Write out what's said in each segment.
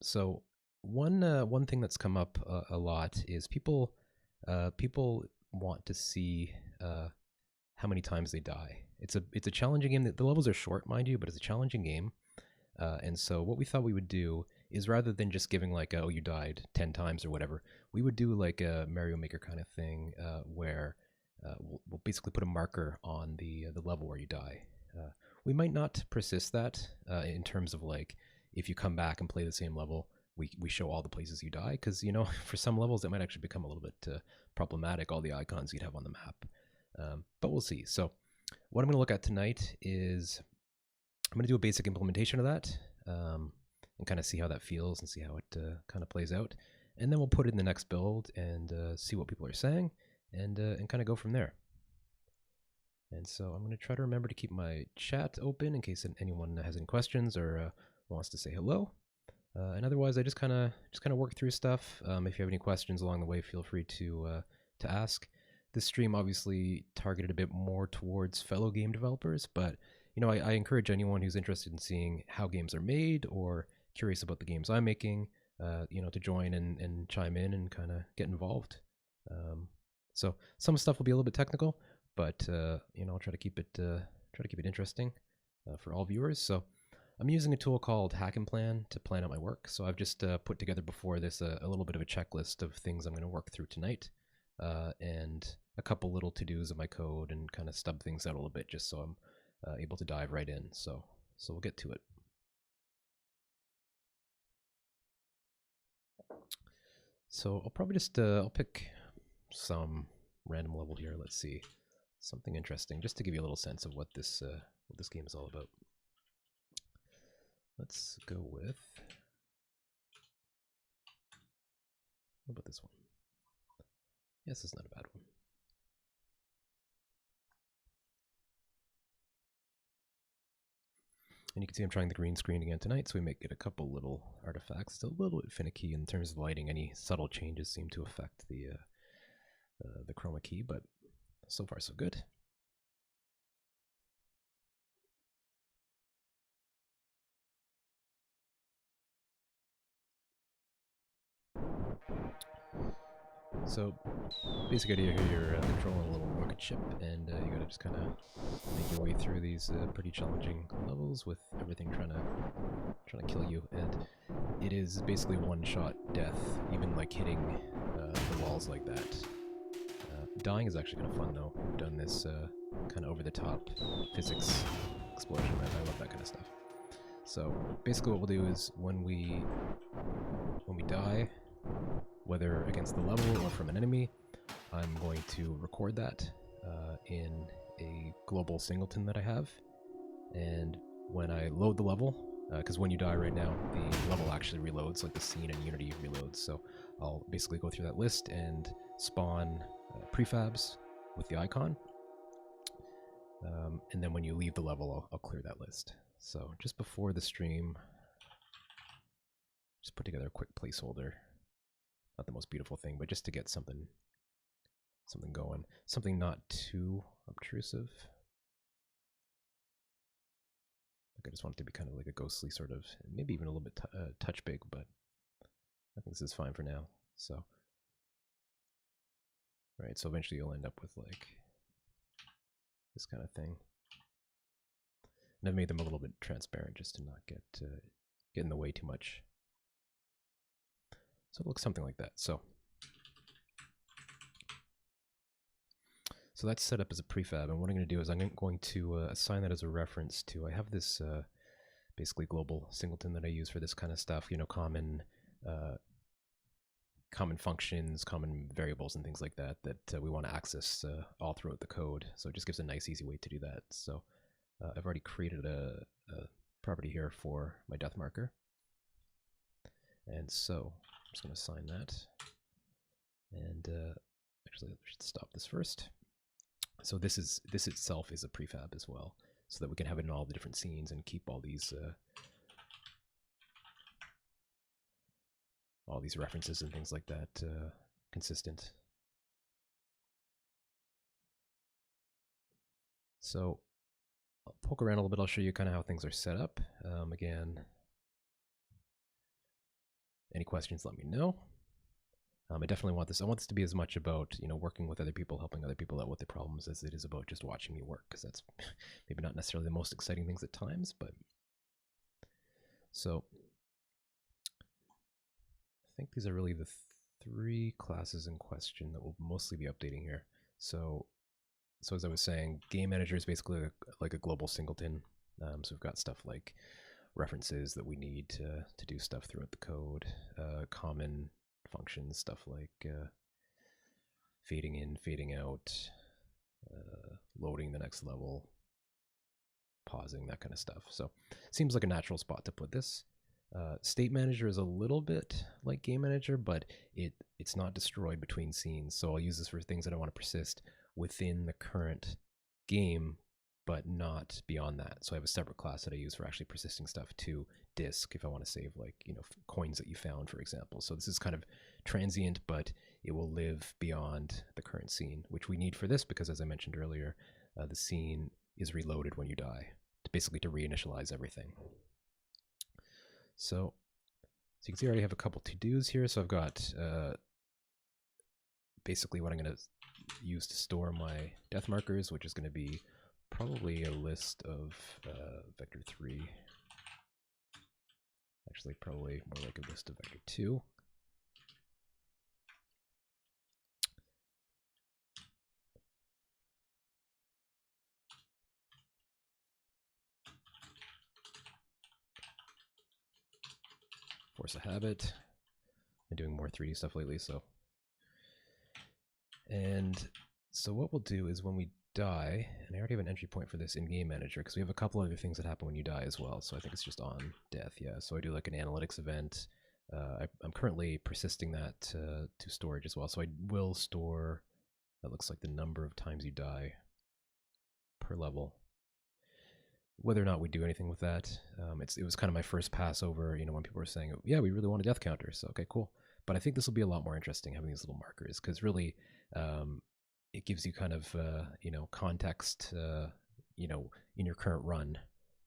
So one thing that's come up a lot is people want to see how many times they die. It's a challenging game. The levels are short, mind you, but it's a challenging game. And so what we thought we would do is rather than just giving like oh you died 10 times or whatever, we would do like a Mario Maker kind of thing where we'll basically put a marker on the level where you die. Uh, we might not persist that in terms of like if you come back and play the same level, we show all the places you die because you know for some levels it might actually become a little bit problematic, all the icons you'd have on the map. But we'll see. So what I'm going to look at tonight is I'm going to do a basic implementation of that and kind of see how that feels and see how it kind of plays out. And then we'll put it in the next build and see what people are saying and kind of go from there. And so I'm going to try to remember to keep my chat open in case anyone has any questions or wants to say hello. And otherwise, I just kind of work through stuff. If you have any questions along the way, feel free to ask. This stream obviously targeted a bit more towards fellow game developers, but you know, I encourage anyone who's interested in seeing how games are made or curious about the games I'm making, you know, to join and chime in and kind of get involved. So some stuff will be a little bit technical, but you know, I'll try to keep it interesting for all viewers. So I'm using a tool called Hack and Plan to plan out my work. So I've just put together before this a little bit of a checklist of things I'm going to work through tonight, and a couple little to-dos of my code and kind of stub things out a little bit just so I'm able to dive right in. So we'll get to it. So I'll probably just I'll pick some random level here. Let's see, something interesting just to give you a little sense of what this game is all about. Let's go with, what about this one? Yes, it's not a bad one. And you can see I'm trying the green screen again tonight, so we might get a couple little artifacts. It's a little bit finicky in terms of lighting. Any subtle changes seem to affect the chroma key, but so far so good. So, basic idea here, you're controlling a little rocket ship, and you gotta just kind of make your way through these pretty challenging levels with everything trying to kill you, and it is basically one-shot death, even like hitting the walls like that. Dying is actually kind of fun though. We've done this kind of over-the-top physics explosion, and I love that kind of stuff. So basically what we'll do is when we die, whether against the level or from an enemy, I'm going to record that in a global singleton that I have. And when I load the level, because when you die right now, the level actually reloads, like the scene in Unity reloads. So I'll basically go through that list and spawn prefabs with the icon. And then when you leave the level, I'll clear that list. So just before the stream, just put together a quick placeholder. Not the most beautiful thing, but just to get something going. Something not too obtrusive. Like I just want it to be kind of like a ghostly sort of, maybe even a little bit touch big, but I think this is fine for now. So, right, so eventually you'll end up with like this kind of thing. And I've made them a little bit transparent just to not get in the way too much. So it looks something like that. So that's set up as a prefab, and what I'm going to do is I'm going to assign that as a reference to, I have this basically global singleton that I use for this kind of stuff, you know, common functions, common variables, and things like that we want to access all throughout the code. So it just gives a nice, easy way to do that. So I've already created a property here for my death marker. And so I'm just going to assign that. And actually, I should stop this first. So this itself is a prefab as well, so that we can have it in all the different scenes and keep all these references and things like that consistent. So I'll poke around a little bit. I'll show you kind of how things are set up. Again, Any questions, let me know. I definitely want this. I want this to be as much about, working with other people, helping other people out with their problems, as it is about just watching me work, because that's maybe not necessarily the most exciting things at times. But so I think these are really the three classes in question that we'll mostly be updating here. So as I was saying, game manager is basically like a global singleton. So we've got stuff like references that we need to do stuff throughout the code, common functions, stuff like fading in, fading out, loading the next level, pausing, that kind of stuff. So it seems like a natural spot to put this. State manager is a little bit like game manager, but it's not destroyed between scenes. So I'll use this for things that I want to persist within the current game, but not beyond that. So I have a separate class that I use for actually persisting stuff to disk if I want to save, like, coins that you found, for example. So this is kind of transient, but it will live beyond the current scene, which we need for this because, as I mentioned earlier, the scene is reloaded when you die, basically to reinitialize everything. So you can see I already have a couple to-dos here. So I've got basically what I'm going to use to store my death markers, which is going to be probably a list of vector 3. Actually, probably more like a list of vector 2. Force a habit. Been doing more 3D stuff lately, so. And so what we'll do is when we die, and I already have an entry point for this in Game Manager because we have a couple other things that happen when you die as well. So I think it's just on death, yeah. So I do like an analytics event. I'm currently persisting that to storage as well. So I will store, that looks like the number of times you die per level. Whether or not we do anything with that, it was kind of my first pass over, when people were saying, yeah, we really want a death counter. So, okay, cool. But I think this will be a lot more interesting having these little markers because really it gives you kind of, context, in your current run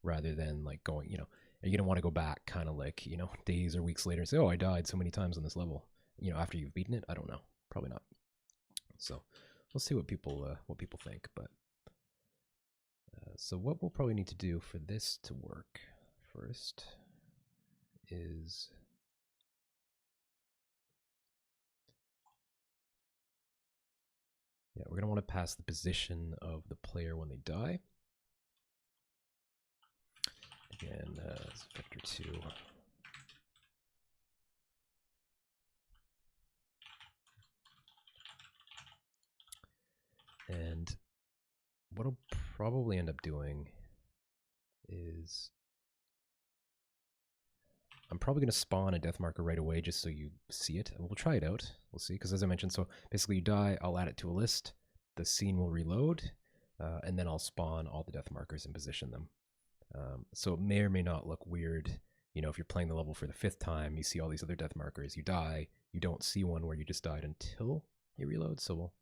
rather than like going, you don't want to go back kind of like, days or weeks later and say, oh, I died so many times on this level, after you've beaten it. I don't know. Probably not. So we'll see what people think. But so what we'll probably need to do for this to work first is we're going to want to pass the position of the player when they die. Again, it's vector 2. And what I'll probably end up doing is I'm probably going to spawn a death marker right away just so you see it. And we'll try it out. We'll see. Because as I mentioned, so basically you die, I'll add it to a list. The scene will reload. And then I'll spawn all the death markers and position them. So it may or may not look weird. If you're playing the level for the 5th time, you see all these other death markers. You die. You don't see one where you just died until you reload. So we'll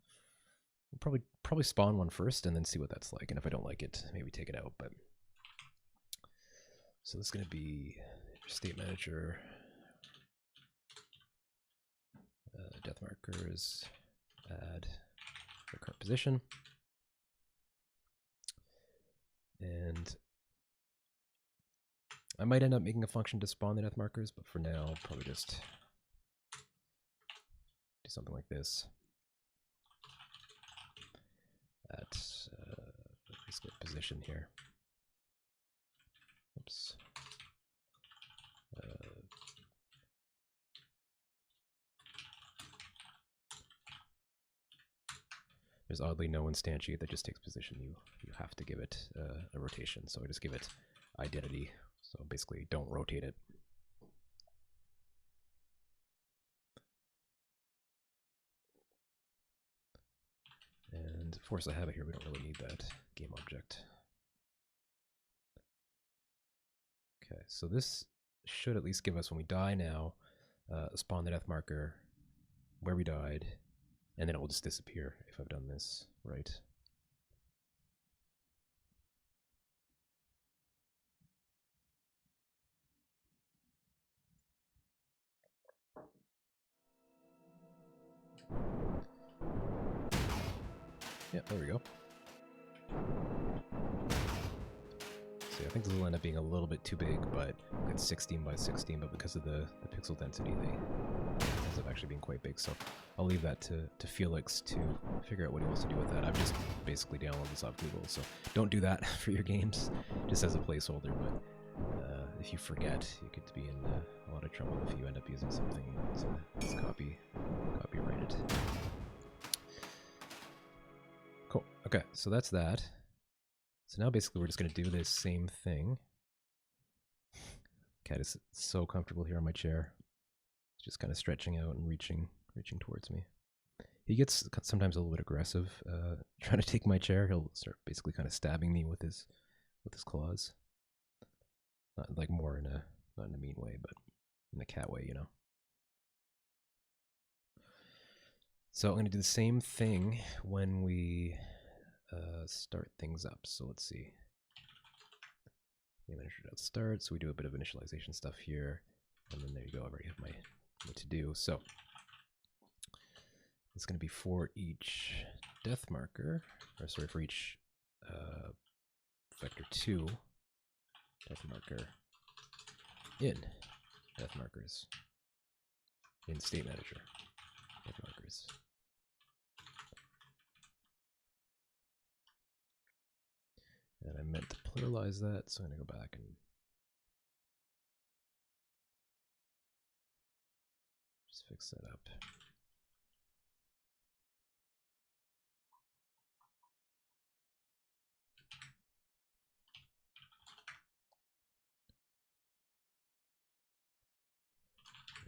probably spawn one first and then see what that's like. And if I don't like it, maybe take it out. But so this is going to be state manager, death markers, add the current position. And I might end up making a function to spawn the death markers, but for now, I'll probably just do something like this. At basically position here. Oops. There's oddly no instantiate that just takes position. You have to give it a rotation. So I just give it identity. So basically, don't rotate it. And force a habit here. We don't really need that game object. Okay, so this should at least give us, when we die now, spawn the death marker where we died, and then it will just disappear if I've done this right. Yeah, there we go. So I think this will end up being a little bit too big, but it's 16 by 16, but because of the pixel density, they ends up actually being quite big. So I'll leave that to Felix to figure out what he wants to do with that. I've just basically downloaded this off Google, so don't do that for your games, just as a placeholder. But if you forget, you could be in a lot of trouble if you end up using something that's copyrighted. Cool. Okay, so that's that. So now basically we're just going to do this same thing. Cat is so comfortable here on my chair. He's just kind of stretching out and reaching towards me. He gets sometimes a little bit aggressive, trying to take my chair. He'll start basically kind of stabbing me with his claws. Not like more not in a mean way, but in a cat way, you know. So I'm going to do the same thing when we start things up. So let's see. Manager.start. So we do a bit of initialization stuff here, and then there you go. I already have my to do. So it's going to be for each depth marker, or sorry, for each vector2 depth marker in depth markers in state manager depth markers. And I meant to pluralize that, so I'm going to go back and just fix that up.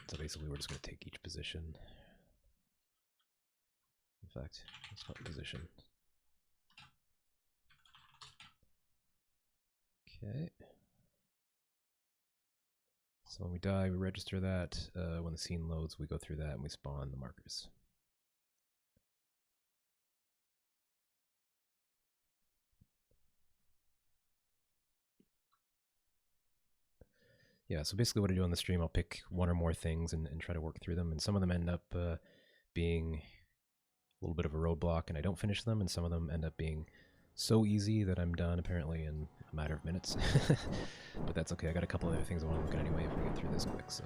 So basically we're just going to take each position. In fact, let's call it position. Okay. So when we die, we register that. When the scene loads, we go through that and we spawn the markers. Yeah, so basically what I do on the stream, I'll pick one or more things and try to work through them. And some of them end up being a little bit of a roadblock and I don't finish them. And some of them end up being so easy that I'm done apparently in a matter of minutes. But that's okay. I got a couple other things I want to look at anyway if we get through this quick. So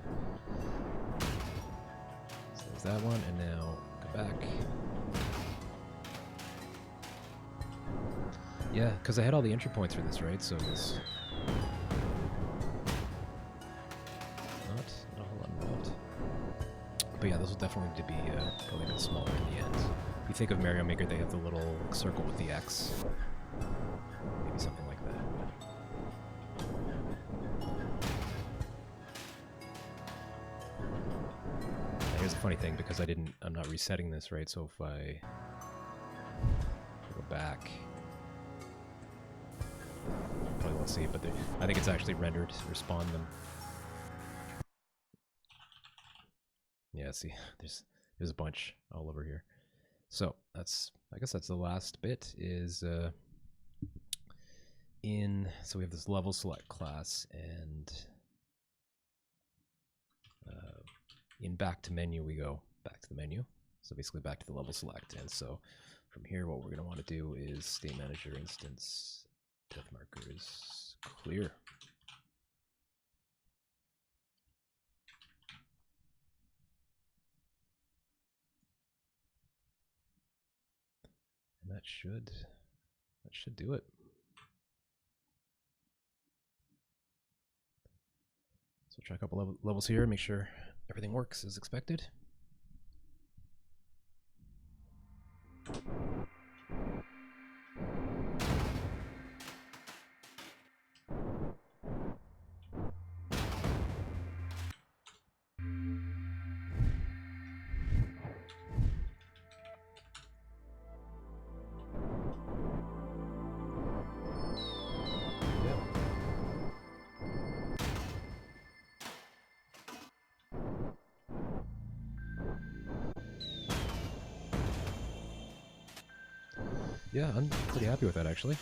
there's that one, and now go back. Yeah, because I had all the entry points for this, right? So it was not a whole lot involved. But yeah, those will definitely need to be probably a bit smaller in the end. If you think of Mario Maker, they have the little circle with the X. Maybe something like that. Here's a funny thing, because I'm not resetting this, right? So if I go back, probably won't see it, but I think it's actually rendered or spawned them. Yeah, see, there's a bunch all over here. So I guess that's the last bit is so we have this level select class, and in back to menu, we go back to the menu. So basically back to the level select. And so from here, what we're going to want to do is state manager instance depth markers clear. And that should do it. So we'll try a couple levels here, make sure everything works as expected. Yeah, I'm pretty happy with that, actually.